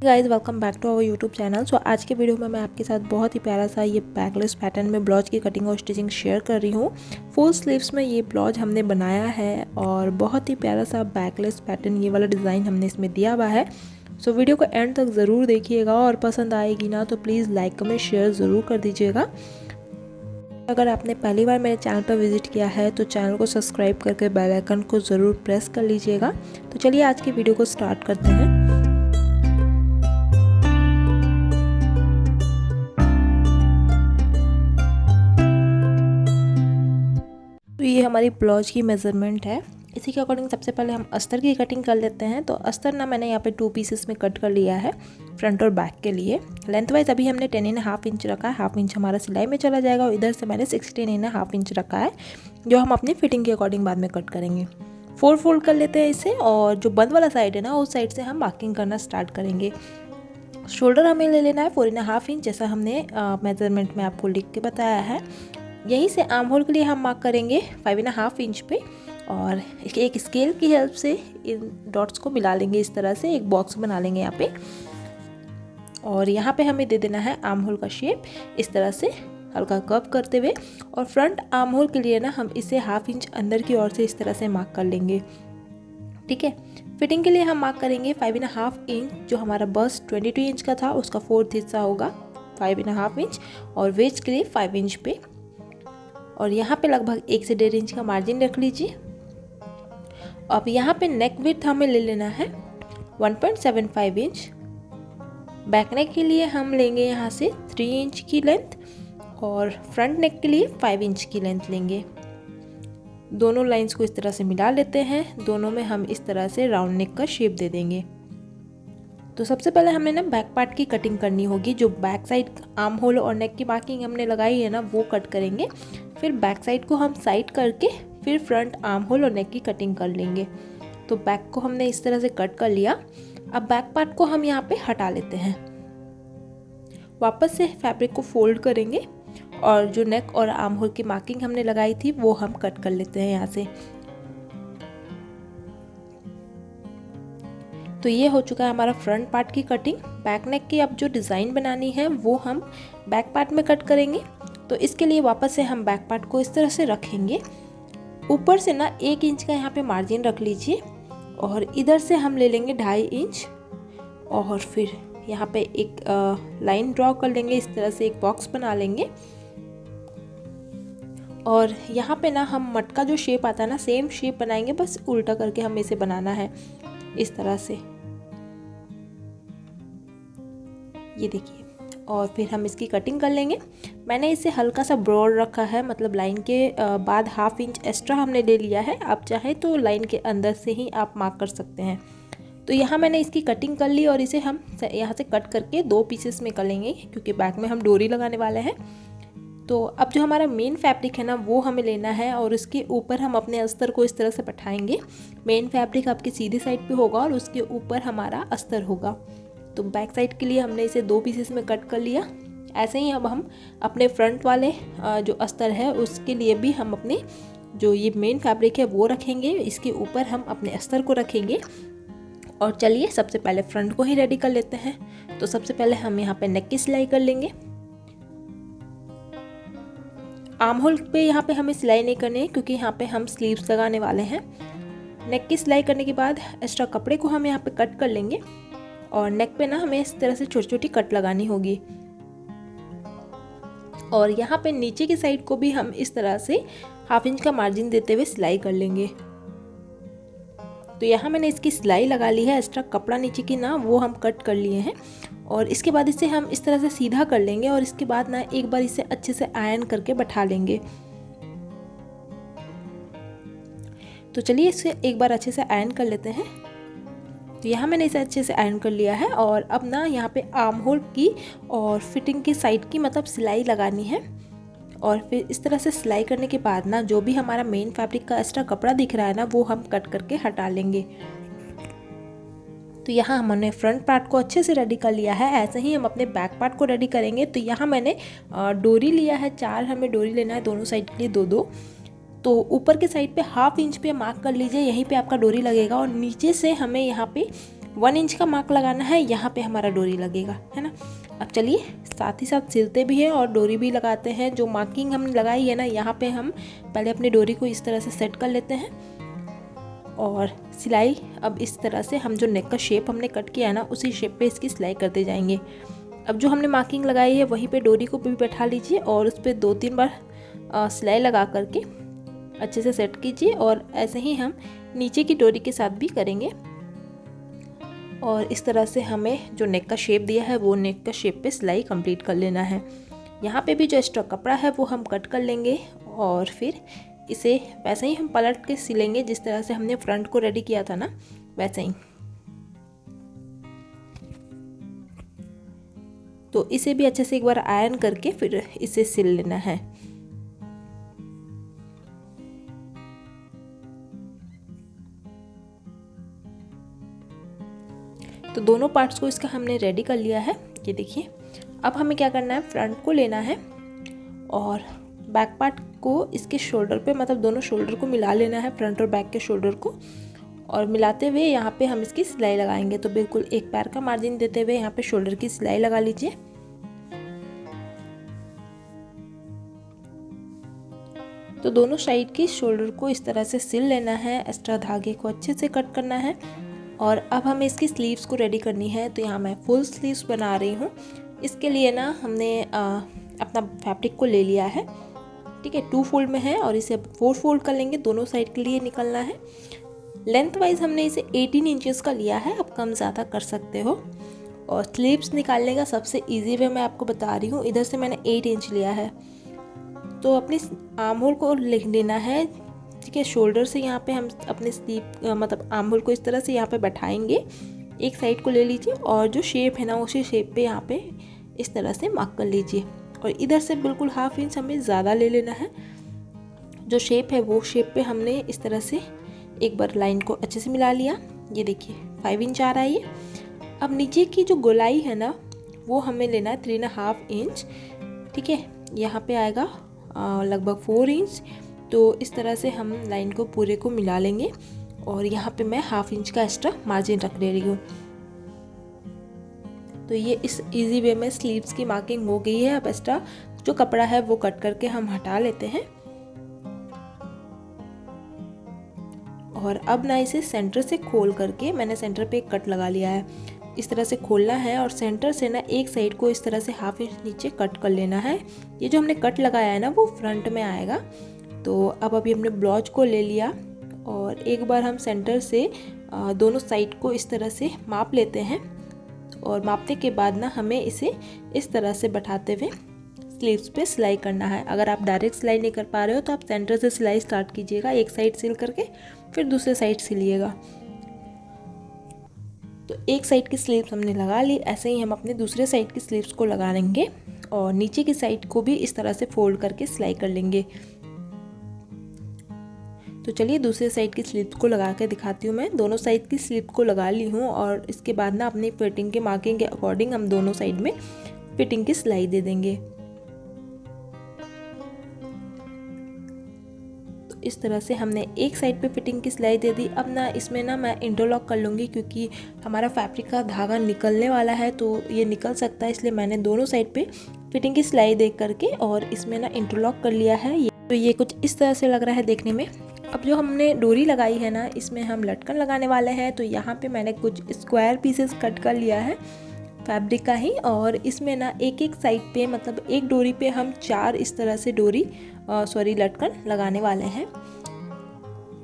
Guys welcome back to our YouTube channel. So आज के video में मैं आपके साथ बहुत ही प्यारा सा ये बैकलेस पैटर्न में ब्लाउज की कटिंग और स्टिचिंग शेयर कर रही हूँ। फुल स्लीव्स में ये ब्लाउज हमने बनाया है और बहुत ही प्यारा सा बैकलेस पैटर्न ये वाला डिज़ाइन हमने इसमें दिया हुआ है। सो वीडियो को एंड तक ज़रूर देखिएगा और पसंद आएगी ना तो प्लीज़ लाइक कमेंट शेयर ज़रूर कर दीजिएगा। अगर आपने पहली बार मेरे चैनल पर विजिट किया है तो चैनल को सब्सक्राइब करके बेल आइकन को ज़रूर प्रेस कर लीजिएगा। तो चलिए आज की वीडियो को स्टार्ट करते हैं। तो ये हमारी ब्लाउज की मेज़रमेंट है। इसी के अकॉर्डिंग सबसे पहले हम अस्तर की कटिंग कर लेते हैं। तो अस्तर ना मैंने यहाँ पे 2 पीसेस में कट कर लिया है फ्रंट और बैक के लिए। लेंथ वाइज अभी हमने 10.5 इंच रखा है, हाफ इंच हमारा सिलाई में चला जाएगा और इधर से मैंने 16.5 इंच रखा है जो हम अपनी फिटिंग के अकॉर्डिंग बाद में कट करेंगे। 4 फोल्ड कर लेते हैं इसे और जो बंद वाला साइड है ना उस साइड से हम मार्किंग करना स्टार्ट करेंगे। शोल्डर हमें ले लेना है 4.5 इंच जैसा हमने मेजरमेंट में आपको लिख के बताया है। यहीं से आर्म होल के लिए हम मार्क करेंगे 5.5 इंच पे और एक स्केल की हेल्प से इन डॉट्स को मिला लेंगे। इस तरह से एक बॉक्स बना लेंगे यहाँ पे और यहाँ पे हमें दे देना है आर्म होल का शेप इस तरह से हल्का कर्व करते हुए। और फ्रंट आर्म होल के लिए ना हम इसे 1/2 इंच अंदर की ओर से इस तरह से मार्क कर लेंगे। ठीक है, फिटिंग के लिए हम मार्क करेंगे 5.5 इंच। जो हमारा बस्ट 22 इंच का था उसका 4th हिस्सा होगा 5.5 इंच और वेस्ट के लिए 5 इंच पे। और यहाँ पे लगभग 1 से 1.5 इंच का मार्जिन रख लीजिए। अब यहाँ पे नेक विड्थ हमें ले लेना है 1.75 इंच। बैक नेक के लिए हम लेंगे यहाँ से 3 इंच की लेंथ और फ्रंट नेक के लिए 5 इंच की लेंथ लेंगे। दोनों लाइंस को इस तरह से मिला लेते हैं। दोनों में हम इस तरह से राउंड नेक का शेप दे देंगे। तो सबसे पहले हमें ना बैक पार्ट की कटिंग करनी होगी। जो बैक साइड आर्म होल और नेक की मार्किंग हमने लगाई है ना वो कट करेंगे। फिर बैक साइड को हम साइड करके फिर फ्रंट आर्म होल और नेक की कटिंग कर लेंगे। तो बैक को हमने इस तरह से कट कर लिया। अब बैक पार्ट को हम यहाँ पे हटा लेते हैं। वापस से फैब्रिक को फोल्ड करेंगे और जो नेक और आर्म होल की मार्किंग हमने लगाई थी वो हम कट कर लेते हैं यहाँ से। तो ये हो चुका है हमारा फ्रंट पार्ट की कटिंग। बैक नेक की अब जो डिज़ाइन बनानी है वो हम बैक पार्ट में कट करेंगे। तो इसके लिए वापस से हम बैक पार्ट को इस तरह से रखेंगे। ऊपर से ना 1 इंच का यहाँ पे मार्जिन रख लीजिए और इधर से हम ले लेंगे 2.5 इंच और फिर यहाँ पे एक लाइन ड्रॉ कर लेंगे। इस तरह से एक बॉक्स बना लेंगे और यहाँ पे ना हम मटका जो शेप आता है ना सेम शेप बनाएंगे, बस उल्टा करके हमें इसे बनाना है इस तरह से। ये देखिए और फिर हम इसकी कटिंग कर लेंगे। मैंने इसे हल्का सा ब्रॉड रखा है, मतलब लाइन के बाद 1/2 इंच एक्स्ट्रा हमने ले लिया है। आप चाहे तो लाइन के अंदर से ही आप मार्क कर सकते हैं। तो यहाँ मैंने इसकी कटिंग कर ली और इसे हम यहाँ से कट करके 2 पीसेस में कर लेंगे क्योंकि बैक में हम डोरी लगाने वाले हैं। तो अब जो हमारा मेन फैब्रिक है ना वो हमें लेना है और उसके ऊपर हम अपने अस्तर को इस तरह से बैठाएंगे। मेन फैब्रिक आपकी सीधी साइड पे होगा और उसके ऊपर हमारा अस्तर होगा। तो बैक साइड के लिए हमने इसे 2 पीसेस में कट कर लिया। ऐसे ही अब हम अपने फ्रंट वाले जो अस्तर है उसके लिए भी हम अपने जो ये मेन फैब्रिक है वो रखेंगे। इसके ऊपर हम अपने अस्तर को रखेंगे। और चलिए सबसे पहले फ्रंट को ही रेडी कर लेते हैं। तो सबसे पहले हम यहाँ पे नेक की सिलाई कर लेंगे। आर्म होल पे यहाँ पे हमें सिलाई नहीं करनी है क्योंकि यहाँ पे हम स्लीव्स लगाने वाले हैं। नेक की सिलाई करने के बाद एक्स्ट्रा कपड़े को हम यहाँ पे कट कर लेंगे और नेक पे ना हमें इस तरह से छोटी छोटी कट लगानी होगी। और यहाँ पे नीचे की साइड को भी हम इस तरह से 1/2 इंच का मार्जिन देते हुए सिलाई कर लेंगे। तो यहाँ मैंने इसकी सिलाई लगा ली है। एक्स्ट्रा कपड़ा नीचे की ना वो हम कट कर लिए हैं और इसके बाद इसे हम इस तरह से सीधा कर लेंगे और इसके बाद ना एक बार इसे अच्छे से आयरन करके बैठा लेंगे। तो चलिए इसे एक बार अच्छे से आयरन कर लेते हैं। तो यहाँ मैंने इसे अच्छे से आयरन कर लिया है और अब ना यहाँ पे आर्म होल की और फिटिंग की साइड की मतलब सिलाई लगानी है। और फिर इस तरह से सिलाई करने के बाद ना जो भी हमारा मेन फैब्रिक का एक्स्ट्रा कपड़ा दिख रहा है ना वो हम कट करके हटा लेंगे। तो यहाँ हमने फ्रंट पार्ट को अच्छे से रेडी कर लिया है। ऐसे ही हम अपने बैक पार्ट को रेडी करेंगे। तो यहाँ मैंने डोरी लिया है 4, हमें डोरी लेना है दोनों साइड के लिए 2-2। तो ऊपर के साइड पे 1/2 इंच पे मार्क कर लीजिए, यहीं पे आपका डोरी लगेगा और नीचे से हमें यहाँ पे 1 इंच का मार्क लगाना है, यहाँ पे हमारा डोरी लगेगा, है ना। अब चलिए साथ ही साथ सिलते भी हैं और डोरी भी लगाते हैं। जो मार्किंग हमने लगाई है ना, यहाँ पे हम पहले अपनी डोरी को इस तरह से सेट कर लेते हैं और सिलाई अब इस तरह से हम जो नेक का शेप हमने कट किया है ना, उसी शेप पे इसकी सिलाई करते जाएंगे। अब जो हमने मार्किंग लगाई है वहीं पे डोरी को भी बैठा लीजिए और उस पर 2-3 बार सिलाई लगा करके अच्छे से सेट कीजिए। और ऐसे ही हम नीचे की डोरी के साथ भी करेंगे और इस तरह से हमें जो नेक का शेप दिया है वो नेक का शेप पे सिलाई कंप्लीट कर लेना है। यहाँ पे भी जो एक्स्ट्रा कपड़ा है वो हम कट कर लेंगे और फिर इसे वैसे ही हम पलट के सिलेंगे जिस तरह से हमने फ्रंट को रेडी किया था ना, वैसे ही। तो इसे भी अच्छे से एक बार आयरन करके फिर इसे सिल लेना है। तो दोनों पार्ट्स को इसका हमने रेडी कर लिया है, ये देखिए। अब हमें क्या करना है, फ्रंट को लेना है और बैक पार्ट को इसके शोल्डर पे, मतलब दोनों शोल्डर को मिला लेना है, फ्रंट और बैक के शोल्डर को। और मिलाते हुए यहाँ पे हम इसकी सिलाई लगाएंगे। तो बिल्कुल एक पैर का मार्जिन देते हुए यहाँ पे शोल्डर की सिलाई लगा लीजिए। तो दोनों साइड की शोल्डर को इस तरह से सिल लेना है, एक्स्ट्रा धागे को अच्छे से कट करना है। और अब हमें इसकी स्लीव्स को रेडी करनी है। तो यहाँ मैं फुल स्लीव्स बना रही हूँ। इसके लिए ना हमने अपना फैब्रिक को ले लिया है, ठीक है, 2 फोल्ड में है और इसे 4 फोल्ड कर लेंगे, दोनों साइड के लिए निकलना है। लेंथ वाइज हमने इसे 18 इंचेस का लिया है, आप कम ज़्यादा कर सकते हो। और स्लीव्स निकालने का सबसे इजी वे मैं आपको बता रही हूँ। इधर से मैंने 8 इंच लिया है, तो अपनी आर्म होल को लिख लेना है, ठीक है। शोल्डर से यहाँ पे हम अपने स्लीव मतलब आर्म होल को इस तरह से यहाँ पे बैठाएंगे। एक साइड को ले लीजिए और जो शेप है ना, उसी शेप पे यहाँ पे इस तरह से मार्क कर लीजिए। और इधर से बिल्कुल 1/2 इंच हमें ज़्यादा ले लेना है। जो शेप है वो शेप पे हमने इस तरह से एक बार लाइन को अच्छे से मिला लिया। ये देखिए 5 इंच आ रहा है ये। अब नीचे की जो गोलाई है ना, वो हमें लेना है 3.5 इंच, ठीक है। यहाँ पे आएगा लगभग 4 इंच। तो इस तरह से हम लाइन को पूरे को मिला लेंगे और यहाँ पे मैं 1/2 इंच का एक्स्ट्रा मार्जिन रख दे रही हूँ। तो ये इस इजी वे में स्लीव्स की मार्किंग हो गई है। अब एक्स्ट्रा जो कपड़ा है वो कट करके हम हटा लेते हैं और अब ना इसे सेंटर से खोल करके, मैंने सेंटर पे एक कट लगा लिया है, इस तरह से खोलना है और सेंटर से ना एक साइड को इस तरह से 1/2 इंच नीचे कट कर लेना है। ये जो हमने कट लगाया है ना वो फ्रंट में आएगा। तो अब अभी हमने ब्लाउज को ले लिया और एक बार हम सेंटर से दोनों साइड को इस तरह से माप लेते हैं और मापने के बाद ना हमें इसे इस तरह से बैठाते हुए स्लीव्स पे सिलाई करना है। अगर आप डायरेक्ट सिलाई नहीं कर पा रहे हो तो आप सेंटर से सिलाई स्टार्ट कीजिएगा, एक साइड सिल करके फिर दूसरे साइड सिलिएगा। तो एक साइड की स्लीव्स हमने लगा ली, ऐसे ही हम अपने दूसरे साइड की स्लीव्स को लगा लेंगे और नीचे की साइड को भी इस तरह से फोल्ड करके सिलाई कर लेंगे। तो चलिए दूसरे साइड की स्लीव्स को लगा के दिखाती हूँ मैं। दोनों साइड की स्लीव को लगा ली हूँ और इसके बाद ना अपनी फिटिंग के मार्किंग के अकॉर्डिंग हम दोनों साइड में फिटिंग की सिलाई दे देंगे। तो इस तरह से हमने एक साइड पे फिटिंग की सिलाई दे दी। अब ना इसमें ना मैं इंटरलॉक कर लूँगी क्योंकि हमारा फैब्रिक का धागा निकलने वाला है, तो ये निकल सकता है, इसलिए मैंने दोनों साइड पे फिटिंग की सिलाई दे करके और इसमें ना इंटरलॉक कर लिया है। तो ये कुछ इस तरह से लग रहा है देखने में। अब जो हमने डोरी लगाई है ना, इसमें हम लटकन लगाने वाले हैं। तो यहाँ पे मैंने कुछ स्क्वायर पीसेस कट कर लिया है फैब्रिक का ही और इसमें ना एक एक साइड पे, मतलब एक डोरी पे हम 4 इस तरह से लटकन लगाने वाले हैं।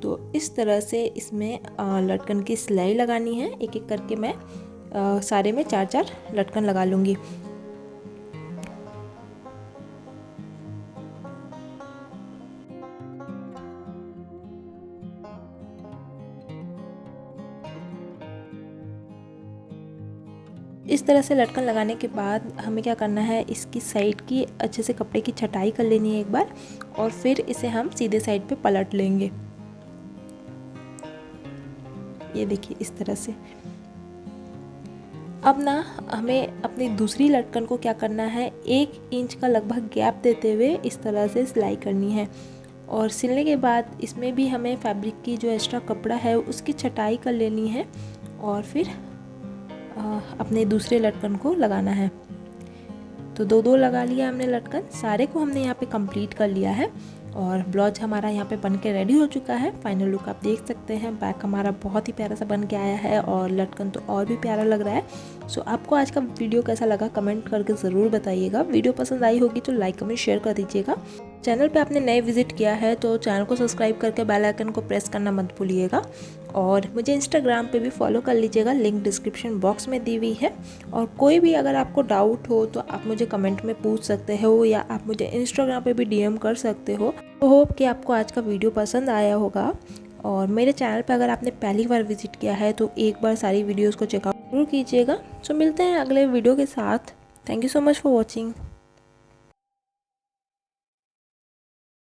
तो इस तरह से इसमें लटकन की सिलाई लगानी है। एक एक करके मैं सारे में 4-4 लटकन लगा लूँगी। इस तरह से लटकन लगाने के बाद हमें क्या करना है, इसकी साइड की अच्छे से कपड़े की छटाई कर लेनी है एक बार और फिर इसे हम सीधे साइड पे पलट लेंगे। ये देखिए इस तरह से। अब ना हमें अपनी दूसरी लटकन को क्या करना है, 1 इंच का लगभग गैप देते हुए इस तरह से सिलाई करनी है और सिलने के बाद इसमें भी हमें फैब्रिक की जो एक्स्ट्रा कपड़ा है उसकी छटाई कर लेनी है और फिर अपने दूसरे लटकन को लगाना है। तो दो लगा लिया हमने लटकन, सारे को हमने यहाँ पे कंप्लीट कर लिया है और ब्लाउज हमारा यहाँ पे बन के रेडी हो चुका है। फाइनल लुक आप देख सकते हैं। बैक हमारा बहुत ही प्यारा सा बन के आया है और लटकन तो और भी प्यारा लग रहा है। सो आपको आज का वीडियो कैसा लगा कमेंट करके ज़रूर बताइएगा। वीडियो पसंद आई होगी तो लाइक कमेंट शेयर कर दीजिएगा। चैनल पे आपने नए विजिट किया है तो चैनल को सब्सक्राइब करके बेल आइकन को प्रेस करना मत भूलिएगा। और मुझे इंस्टाग्राम पे भी फॉलो कर लीजिएगा, लिंक डिस्क्रिप्शन बॉक्स में दी हुई है। और कोई भी अगर आपको डाउट हो तो आप मुझे कमेंट में पूछ सकते हो या आप मुझे इंस्टाग्राम पे भी डीएम कर सकते हो। तो होप कि आपको आज का वीडियो पसंद आया होगा। और मेरे चैनल पे अगर आपने पहली बार विजिट किया है तो एक बार सारी वीडियोज़ को चेकआउट जरूर कीजिएगा। सो मिलते हैं अगले वीडियो के साथ। Thank you so much for watching.